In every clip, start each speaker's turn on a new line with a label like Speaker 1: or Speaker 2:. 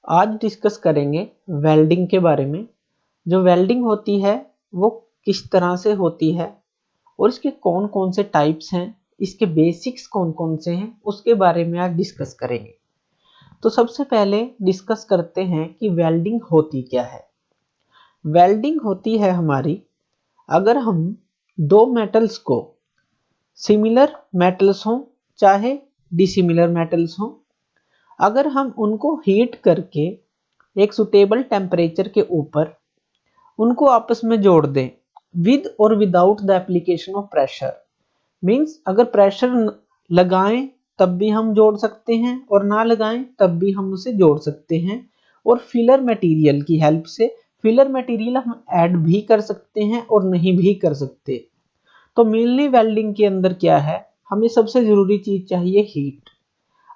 Speaker 1: आज डिस्कस करेंगे वेल्डिंग के बारे में। जो वेल्डिंग होती है वो किस तरह से होती है और इसके कौन कौन से टाइप्स हैं, इसके बेसिक्स कौन कौन से हैं, उसके बारे में आज डिस्कस करेंगे। तो सबसे पहले डिस्कस करते हैं कि वेल्डिंग होती क्या है। वेल्डिंग होती है हमारी, अगर हम दो मेटल्स को, सिमिलर मेटल्स हों चाहे डिसिमिलर मेटल्स हों, अगर हम उनको हीट करके एक सुटेबल टेम्परेचर के ऊपर उनको आपस में जोड़ दें विद और without the application of pressure. Means अगर प्रेशर लगाएं तब भी हम जोड़ सकते हैं और ना लगाएं तब भी हम उसे जोड़ सकते हैं। और फिलर मटेरियल की हेल्प से, फिलर मटेरियल हम ऐड भी कर सकते हैं और नहीं भी कर सकते। तो मेनली वेल्डिंग के अंदर क्या है, हमें सबसे जरूरी चीज चाहिए हीट।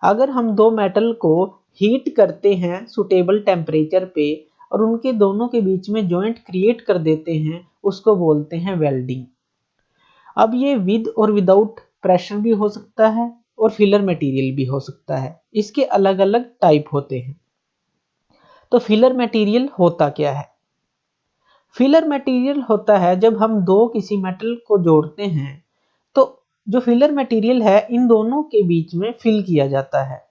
Speaker 1: अगर हम दो मेटल को हीट करते हैं सुटेबल टेम्परेचर पे और उनके दोनों के बीच में जॉइंट क्रिएट कर देते हैं, उसको बोलते हैं वेल्डिंग। अब ये विद और विदाउट प्रेशर भी हो सकता है और फिलर मटेरियल भी हो सकता है। इसके अलग अलग टाइप होते हैं। तो फिलर मटेरियल होता क्या है? फिलर मटेरियल होता है जब हम दो किसी मेटल को जोड़ते हैं तो जो फिलर मटेरियल है इन दोनों के बीच में फिल किया जाता है।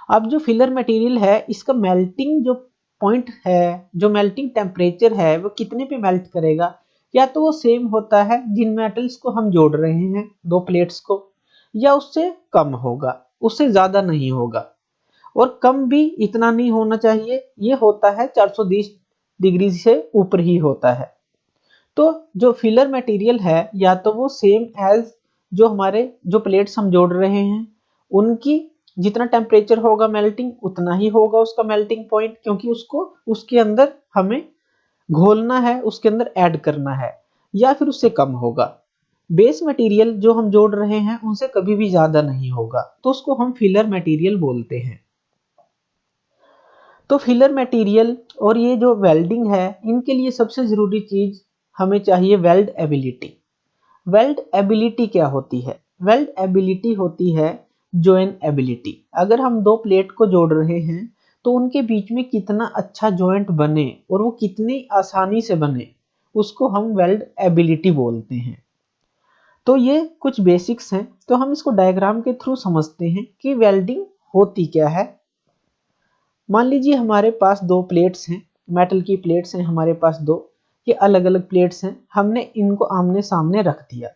Speaker 1: अब जो फिलर मटेरियल है इसका मेल्टिंग जो पॉइंट है, जो मेल्टिंग टेम्परेचर है, वो कितने पे मेल्ट करेगा? या तो वो सेम होता है जिन मेटल्स को हम जोड़ रहे हैं दो प्लेट्स को, या उससे कम होगा, उससे ज्यादा नहीं होगा। और कम भी इतना नहीं होना चाहिए, ये होता है 420 डिग्री से ऊपर ही होता है। तो जो फिलर मटेरियल है या तो वो सेम एज जो हमारे जो प्लेट्स हम जोड़ रहे हैं उनकी जितना टेम्परेचर होगा मेल्टिंग उतना ही होगा उसका मेल्टिंग पॉइंट, क्योंकि उसको उसके अंदर हमें घोलना है, उसके अंदर ऐड करना है, या फिर उससे कम होगा। बेस मटेरियल जो हम जोड़ रहे हैं उनसे कभी भी ज्यादा नहीं होगा, तो उसको हम फिलर मटेरियल बोलते हैं। तो फिलर मटेरियल और ये जो वेल्डिंग है इनके लिए सबसे जरूरी चीज हमें चाहिए वेल्ड एबिलिटी। वेल्ड एबिलिटी क्या होती है? वेल्ड एबिलिटी होती है जॉइन एबिलिटी। अगर हम दो प्लेट को जोड़ रहे हैं तो उनके बीच में कितना अच्छा जॉइंट बने और वो कितनी आसानी से बने, उसको हम वेल्ड एबिलिटी बोलते हैं। तो ये कुछ बेसिक्स हैं, तो हम इसको डायग्राम के थ्रू समझते हैं कि वेल्डिंग होती क्या है। मान लीजिए हमारे पास दो प्लेट्स हैं, मेटल की प्लेट्स हैं हमारे पास दो, ये अलग अलग प्लेट्स हैं, हमने इनको आमने सामने रख दिया।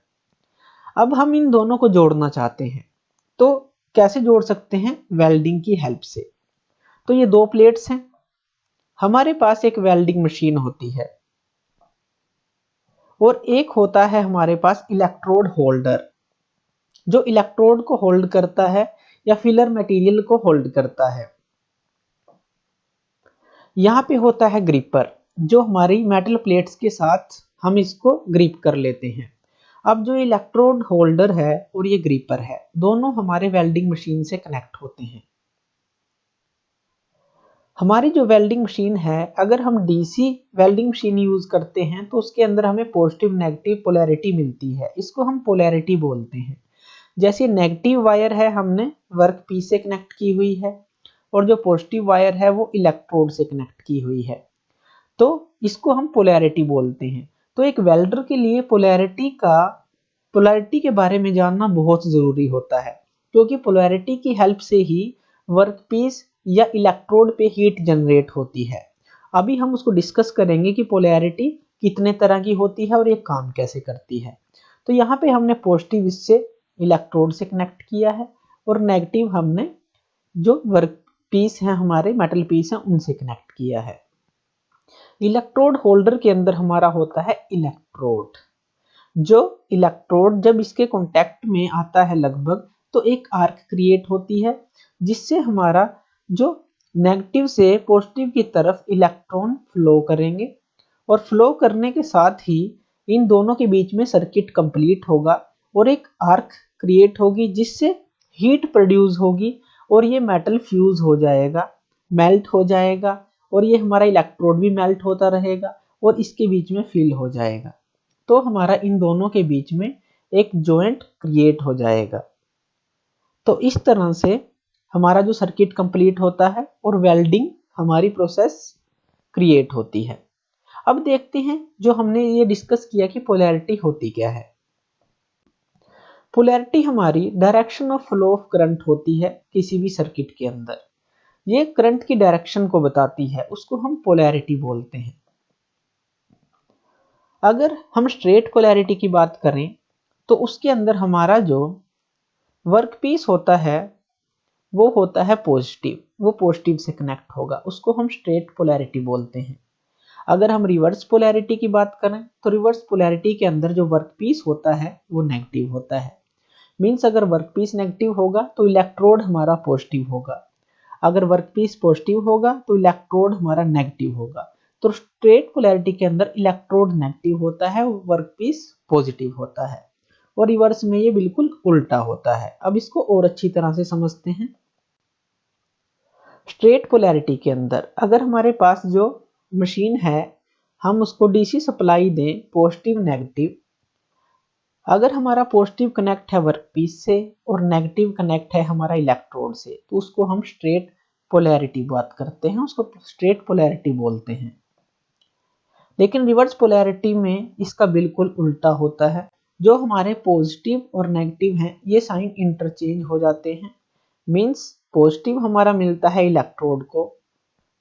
Speaker 1: अब हम इन दोनों को जोड़ना चाहते हैं, तो कैसे जोड़ सकते हैं? वेल्डिंग की हेल्प से। तो ये दो प्लेट्स हैं, हमारे पास एक वेल्डिंग मशीन होती है और एक होता है हमारे पास इलेक्ट्रोड होल्डर, जो इलेक्ट्रोड को होल्ड करता है या फिलर मटेरियल को होल्ड करता है। यहाँ पे होता है ग्रिपर, जो हमारी मेटल प्लेट्स के साथ हम इसको ग्रिप कर लेते हैं। अब जो इलेक्ट्रोड होल्डर है और ये ग्रिपर है, दोनों हमारे वेल्डिंग मशीन से कनेक्ट होते हैं। हमारी जो वेल्डिंग मशीन है, अगर हम डीसी वेल्डिंग मशीन यूज करते हैं तो उसके अंदर हमें पॉजिटिव नेगेटिव पोलैरिटी मिलती है, इसको हम पोलैरिटी बोलते हैं। जैसे नेगेटिव वायर है हमने वर्क पीस से कनेक्ट की हुई है और जो पॉजिटिव वायर है वो इलेक्ट्रोड से कनेक्ट की हुई है, तो इसको हम पोलैरिटी बोलते हैं। तो एक वेल्डर के लिए पोलैरिटी के बारे में जानना बहुत जरूरी होता है, क्योंकि पोलैरिटी की हेल्प से ही वर्कपीस या इलेक्ट्रोड पे हीट जनरेट होती है। अभी हम उसको डिस्कस करेंगे कि पोलैरिटी कितने तरह की होती है और ये काम कैसे करती है। तो यहाँ पे हमने पॉजिटिव इससे इलेक्ट्रोड से कनेक्ट किया है और नेगेटिव हमने जो वर्क पीस है, हमारे मेटल पीस है, उनसे कनेक्ट किया है। इलेक्ट्रोड होल्डर के अंदर हमारा होता है इलेक्ट्रोड। जो इलेक्ट्रोड जब इसके कांटेक्ट में आता है लगभग, तो एक आर्क क्रिएट होती है जिससे हमारा जो नेगेटिव से पॉजिटिव की तरफ इलेक्ट्रॉन फ्लो करेंगे और फ्लो करने के साथ ही इन दोनों के बीच में सर्किट कंप्लीट होगा और एक आर्क क्रिएट होगी जिससे हीट प्रोड्यूस होगी और ये मेटल फ्यूज हो जाएगा, मेल्ट हो जाएगा, और ये हमारा इलेक्ट्रोड भी मेल्ट होता रहेगा और इसके बीच में फिल हो जाएगा। तो हमारा इन दोनों के बीच में एक जॉइंट क्रिएट हो जाएगा। तो इस तरह से हमारा जो सर्किट कंप्लीट होता है और वेल्डिंग हमारी प्रोसेस क्रिएट होती है। अब देखते हैं जो हमने ये डिस्कस किया कि पोलैरिटी होती क्या है। पोलैरिटी हमारी direction of flow of current होती है किसी भी सर्किट के अंदर। ये करंट की डायरेक्शन को बताती है, उसको हम पोलैरिटी बोलते हैं। अगर हम स्ट्रेट पोलैरिटी की बात करें तो उसके अंदर हमारा जो वर्कपीस होता है वो होता है पॉजिटिव, वो पॉजिटिव से कनेक्ट होगा, उसको हम स्ट्रेट पोलैरिटी बोलते हैं। अगर हम रिवर्स पोलैरिटी की बात करें तो रिवर्स पोलैरिटी के अंदर जो वर्कपीस होता है वो नेगेटिव होता है। मींस अगर वर्कपीस नेगेटिव होगा तो इलेक्ट्रोड हमारा पॉजिटिव होगा, अगर वर्कपीस पॉजिटिव होगा तो इलेक्ट्रोड हमारा नेगेटिव होगा। तो स्ट्रेट पोलैरिटी के अंदर इलेक्ट्रोड नेगेटिव होता है, वर्कपीस पॉजिटिव होता है, और रिवर्स में ये बिल्कुल उल्टा होता है। अब इसको और अच्छी तरह से समझते हैं। स्ट्रेट पोलैरिटी के अंदर अगर हमारे पास जो मशीन है हम उसको डीसी सप्लाई दें पॉजिटिव नेगेटिव, अगर हमारा पॉजिटिव कनेक्ट है वर्कपीस से और नेगेटिव कनेक्ट है हमारा इलेक्ट्रोड से, तो उसको हम स्ट्रेट पोलैरिटी बात करते हैं, उसको स्ट्रेट पोलैरिटी बोलते हैं। लेकिन रिवर्स पोलैरिटी में इसका बिल्कुल उल्टा होता है। जो हमारे पॉजिटिव और नेगेटिव हैं ये साइन इंटरचेंज हो जाते हैं। मींस पॉजिटिव हमारा मिलता है इलेक्ट्रोड को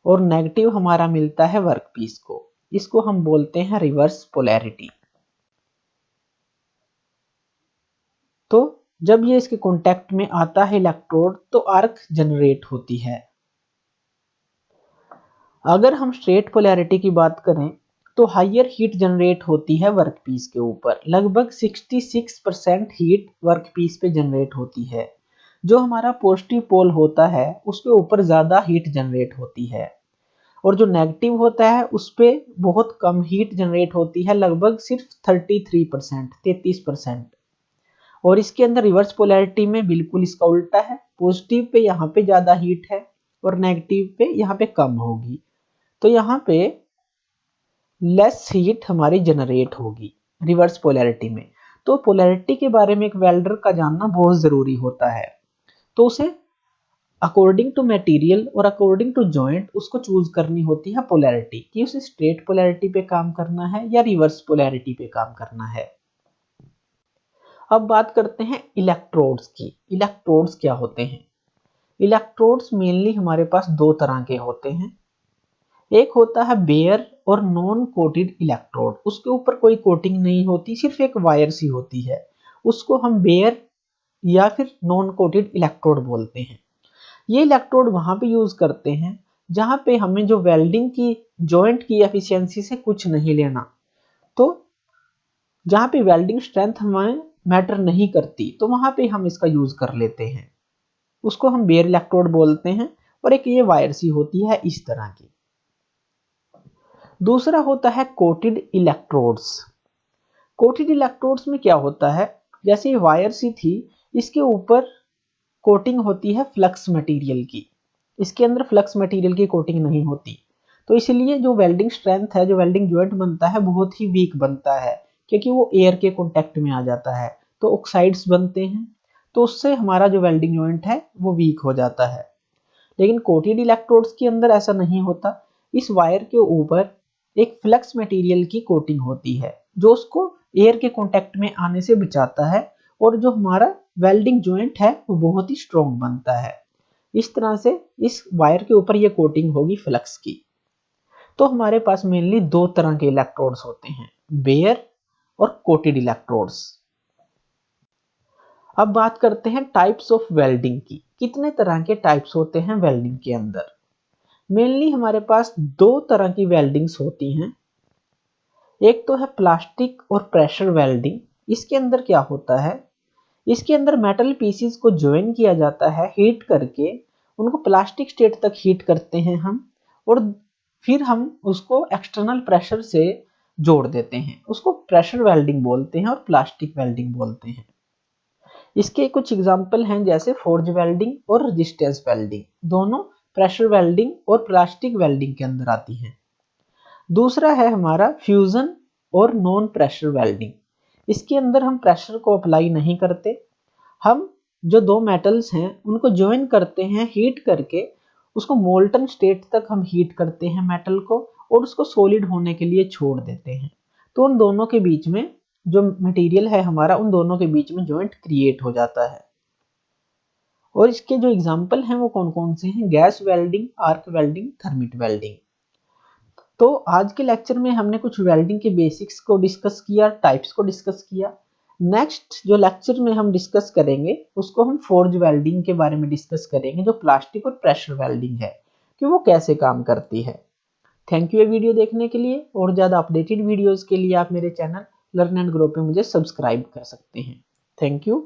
Speaker 1: और नेगेटिव हमारा मिलता है वर्कपीस को, इसको हम बोलते हैं रिवर्स पोलैरिटी। तो जब ये इसके कांटेक्ट में आता है इलेक्ट्रोड तो आर्क जनरेट होती है। अगर हम स्ट्रेट पोलैरिटी की बात करें तो हायर हीट जनरेट होती है वर्कपीस के ऊपर, लगभग 66% हीट वर्कपीस पे जनरेट होती है। जो हमारा पॉजिटिव पोल होता है उसके ऊपर ज्यादा हीट जनरेट होती है, और जो नेगेटिव होता है उस पर बहुत कम हीट जनरेट होती है, लगभग सिर्फ 33%। और इसके अंदर रिवर्स पोलैरिटी में बिल्कुल इसका उल्टा है, पॉजिटिव पे यहाँ पे ज्यादा हीट है और नेगेटिव पे यहाँ पे कम होगी, तो यहाँ पे लेस हीट हमारी जनरेट होगी रिवर्स पोलैरिटी में। तो पोलैरिटी के बारे में एक वेल्डर का जानना बहुत जरूरी होता है, तो उसे अकॉर्डिंग टू मटेरियल और अकॉर्डिंग टू जॉइंट उसको चूज करनी होती है पोलैरिटी, कि उसे स्ट्रेट पोलैरिटी पे काम करना है या रिवर्स पोलैरिटी पे काम करना है। अब बात करते हैं इलेक्ट्रोड्स की। इलेक्ट्रोड्स क्या होते हैं? इलेक्ट्रोड्स मेनली हमारे पास दो तरह के होते हैं। एक होता है बेयर और नॉन कोटेड इलेक्ट्रोड, उसके ऊपर कोई कोटिंग नहीं होती, सिर्फ एक वायर सी होती है, उसको हम बेयर या फिर नॉन कोटेड इलेक्ट्रोड बोलते हैं। ये इलेक्ट्रोड वहां पे यूज करते हैं जहां पे हमें जो वेल्डिंग की जॉइंट की एफिशिएंसी से कुछ नहीं लेना, तो जहां पे वेल्डिंग स्ट्रेंथ हमें मैटर नहीं करती तो वहां पे हम इसका यूज कर लेते हैं, उसको हम बेयर इलेक्ट्रोड बोलते हैं। और एक ये वायर सी होती है इस तरह की। दूसरा होता है कोटेड इलेक्ट्रोड्स। कोटेड इलेक्ट्रोड्स में क्या होता है, जैसे ये वायर सी थी इसके ऊपर कोटिंग होती है फ्लक्स मटेरियल की, इसके अंदर फ्लक्स मटेरियल की कोटिंग नहीं होती, तो इसलिए जो वेल्डिंग स्ट्रेंथ है, जो वेल्डिंग जॉइंट बनता है बहुत ही वीक बनता है, क्योंकि वो एयर के कांटेक्ट में आ जाता है तो ऑक्साइड्स बनते हैं, तो उससे हमारा जो वेल्डिंग जॉइंट है वो वीक हो जाता है। लेकिन कोटेड इलेक्ट्रोड्स के अंदर ऐसा नहीं होता, इस वायर के ऊपर एक फ्लक्स मटेरियल की कोटिंग होती है जो उसको एयर के कांटेक्ट में आने से बचाता है, और जो हमारा वेल्डिंग जॉइंट है वो बहुत ही स्ट्रॉन्ग बनता है। इस तरह से इस वायर के ऊपर ये कोटिंग होगी फ्लक्स की। तो हमारे पास मेनली दो तरह के इलेक्ट्रोड्स होते हैं, बेयर और कोटेड इलेक्ट्रोड्स। अब बात करते हैं टाइप्स ऑफ वेल्डिंग की। कितने तरह के टाइप्स होते हैं वेल्डिंग के अंदर? मेनली हमारे पास दो तरह की वेल्डिंग्स होती हैं। एक तो है प्लास्टिक और प्रेशर वेल्डिंग। इसके अंदर क्या होता है, इसके अंदर मेटल पीसीज को ज्वाइन किया जाता है हीट करके, उनको प्लास्टिक स्टेट तक हीट करते हैं हम, और फिर हम उसको एक्सटर्नल प्रेशर से जोड़ देते हैं, उसको प्रेशर वेल्डिंग बोलते हैं और प्लास्टिक वेल्डिंग बोलते हैं। इसके कुछ एग्जाम्पल हैं जैसे फोर्ज वेल्डिंग और रेजिस्टेंस वेल्डिंग, दोनों प्रेशर वेल्डिंग और प्लास्टिक वेल्डिंग के अंदर आती हैं। दूसरा है हमारा फ्यूजन और नॉन प्रेशर वेल्डिंग। इसके अंदर हम प्रेशर को अप्लाई नहीं करते, हम जो दो मेटल्स हैं उनको ज्वाइन करते हैं हीट करके, उसको मोल्टन स्टेट तक हम हीट करते हैं मेटल को और उसको सॉलिड होने के लिए छोड़ देते हैं। तो उन दोनों के बीच में जो मटेरियल है हमारा, उन दोनों के बीच में जॉइंट क्रिएट हो जाता है। और इसके जो एग्जाम्पल हैं वो कौन कौन से हैं? Gas welding, arc welding, thermit welding. तो आज के लेक्चर में हमने कुछ वेल्डिंग के बेसिक्स को डिस्कस किया, टाइप्स को डिस्कस किया। नेक्स्ट जो लेक्चर में हम डिस्कस करेंगे उसको हम फोर्ज वेल्डिंग के बारे में डिस्कस करेंगे, जो प्लास्टिक और प्रेशर वेल्डिंग है, कि वो कैसे काम करती है। थैंक यू ये वीडियो देखने के लिए। और ज़्यादा अपडेटेड वीडियोज़ के लिए आप मेरे चैनल लर्न एंड ग्रो पे मुझे सब्सक्राइब कर सकते हैं। Thank you.